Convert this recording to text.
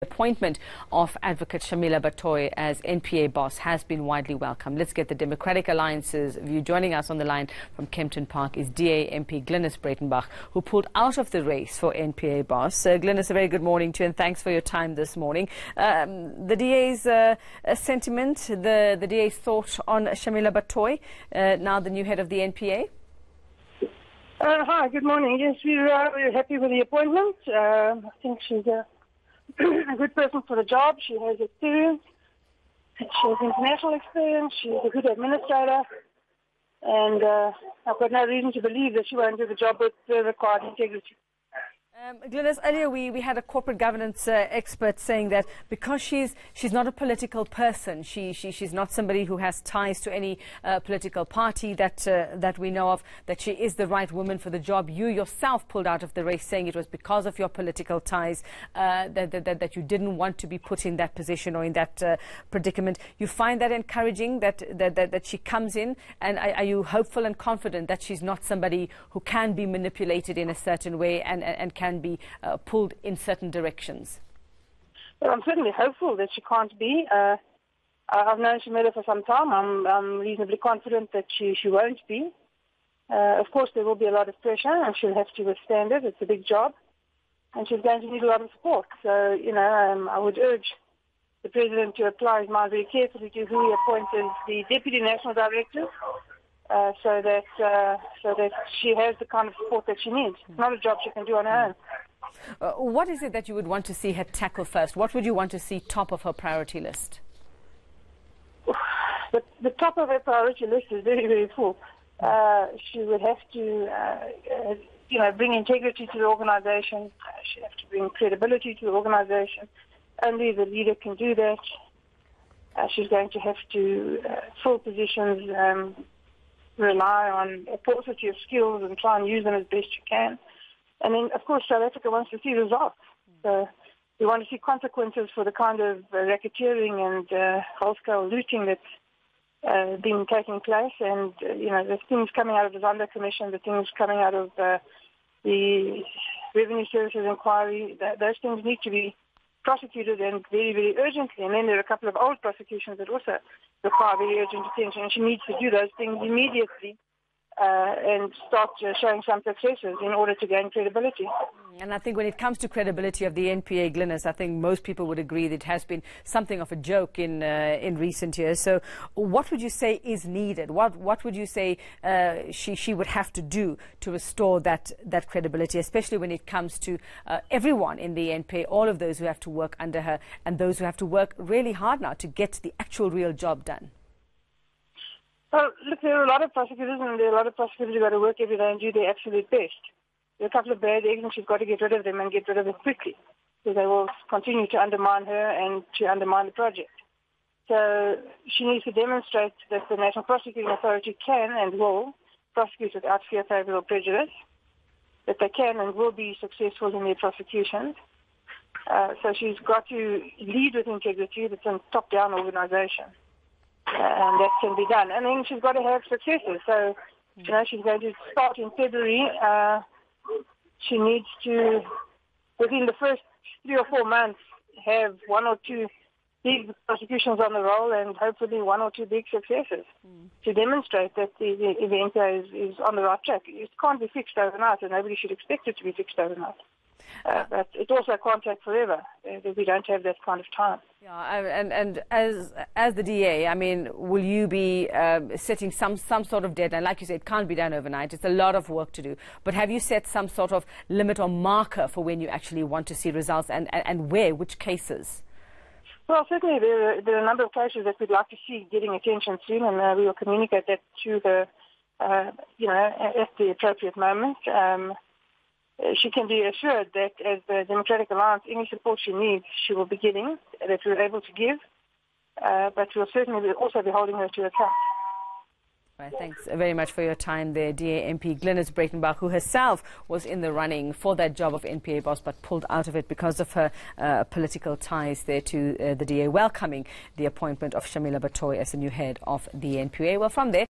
The appointment of Advocate Shamila Batoy as NPA boss has been widely welcomed. Let's get the Democratic Alliance's view. Joining us on the line from Kempton Park is DA MP Glynnis Breytenbach, who pulled out of the race for NPA boss. Glynnis, a very good morning to you and thanks for your time this morning. The DA's sentiment, the DA's thought on Shamila Batoy, now the new head of the NPA? Hi, good morning. Yes, we're happy with the appointment. I think she's a good person for the job. She has experience. She has international experience. She's a good administrator. And I've got no reason to believe that she won't do the job with the required integrity. Glynnis, earlier we had a corporate governance expert saying that because she's not a political person, she's not somebody who has ties to any political party that we know of, that she is the right woman for the job. You yourself pulled out of the race, saying it was because of your political ties that you didn't want to be put in that position or in that predicament. You find that encouraging that she comes in, and are you hopeful and confident that she's not somebody who can be manipulated in a certain way and can be pulled in certain directions? Well, I'm certainly hopeful that she can't be. I've known Shamila for some time. I'm reasonably confident that she won't be. Of course, there will be a lot of pressure, and she'll have to withstand it. It's a big job, and she's going to need a lot of support. So, I would urge the President to apply his mind very carefully to who he appoints as the Deputy National Director, so that she has the kind of support that she needs. It's not a job she can do on her own. What is it that you would want to see her tackle first? What would you want to see top of her priority list? The top of her priority list is very, very full. She would have to, bring integrity to the organisation. She'd have to bring credibility to the organisation. Only the leader can do that. She's going to have to fill positions, rely on a paucity of skills and try and use them as best you can. And then, of course, South Africa wants to see results. So we want to see consequences for the kind of racketeering and whole-scale looting that's been taking place. And, there's things coming out of the Zondo Commission, the things coming out of the Revenue Services Inquiry. Those things need to be prosecuted, and very, very urgently. And then there are a couple of old prosecutions that also require very urgent attention, and she needs to do those things immediately and start showing some successes in order to gain credibility. And I think when it comes to credibility of the NPA, Glynnis, I think most people would agree that it has been something of a joke in recent years. So what would you say is needed? What would you say she would have to do to restore that credibility, especially when it comes to everyone in the NPA, all of those who have to work under her and those who have to work really hard now to get the actual real job done? Well, look, there are a lot of prosecutors, and there are a lot of prosecutors who got to work every day and do their absolute best. There are a couple of bad eggs, and she's got to get rid of them and get rid of them quickly, because they will continue to undermine her and to undermine the project. So she needs to demonstrate that the National Prosecuting Authority can and will prosecute without fear, favour or prejudice, that they can and will be successful in their prosecutions. So she's got to lead with integrity. It's a top-down organisation. And that can be done. And then she's got to have successes. So, she's going to start in February. She needs to, within the first 3 or 4 months, have 1 or 2 big prosecutions on the roll and hopefully 1 or 2 big successes to demonstrate that the NPA is on the right track. It can't be fixed overnight, and nobody should expect it to be fixed overnight. But it also can't take forever. We don't have that kind of time. Yeah, and as the DA, I mean, will you be setting some sort of deadline? Like you said, it can't be done overnight. It's a lot of work to do. But have you set some sort of limit or marker for when you actually want to see results, and where, which cases? Well, certainly there are a number of cases that we'd like to see getting attention soon, and we will communicate that to her, at the appropriate moment. She can be assured that as the Democratic Alliance, any support she needs, she will be getting, that we're able to give. But we'll certainly also be holding her to account. Right, thanks very much for your time there, DA MP Glynnis Breytenbach, who herself was in the running for that job of NPA boss but pulled out of it because of her political ties there to the DA, welcoming the appointment of Shamila Batoy as the new head of the NPA. Well, from there,